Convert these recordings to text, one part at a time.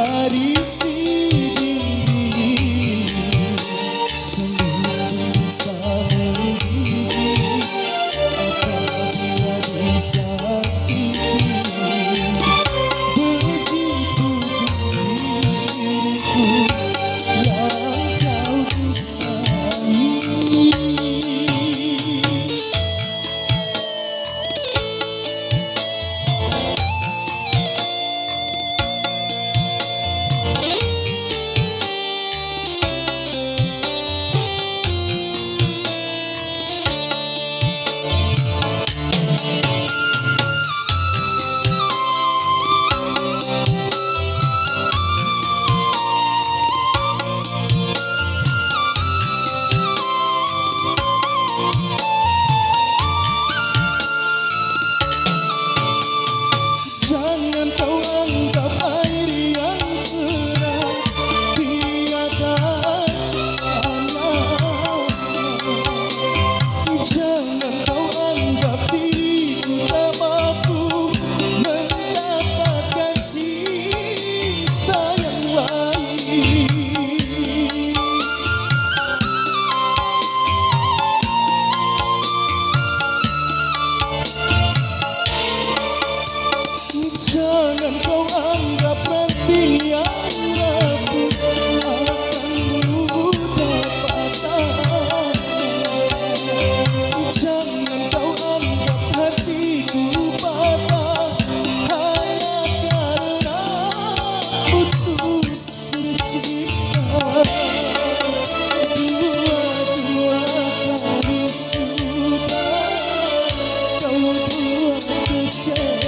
berbaris diri, senyum bisa menggigit apabila disakiti. Begitu diriku yang kau sayangi. Jangan kau anggap air yang pernah tiada artinya. Jangan kau anggap diriku tak mampu mendapatkan cinta yang lain. Jangan kau anggap ranting yang rapuh akan mudah patah. Jangan kau anggap hatiku patah hanya karena putus cinta. Dua-dua kali sudah kau buat kecewa.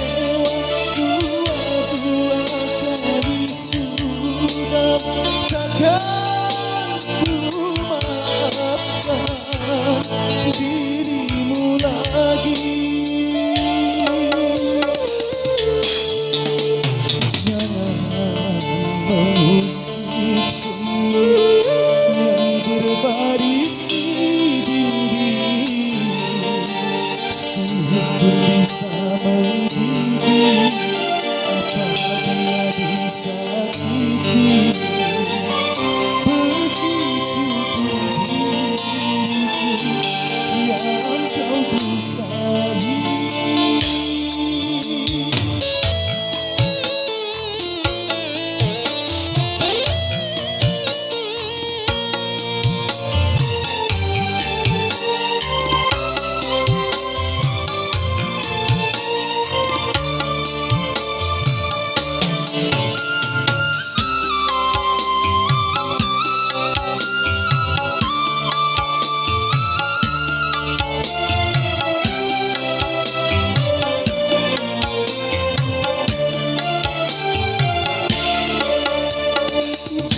Takkan ku maafkan dirimu lagi. Jangan mengusik senyum yang berbaris diri, senyum pun bisa menggigit apabila disakiti.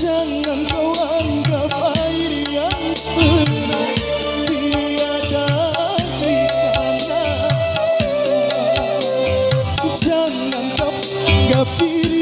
Jangan kau anggap air yang pernah tiada artinya. Jangan kau anggap diri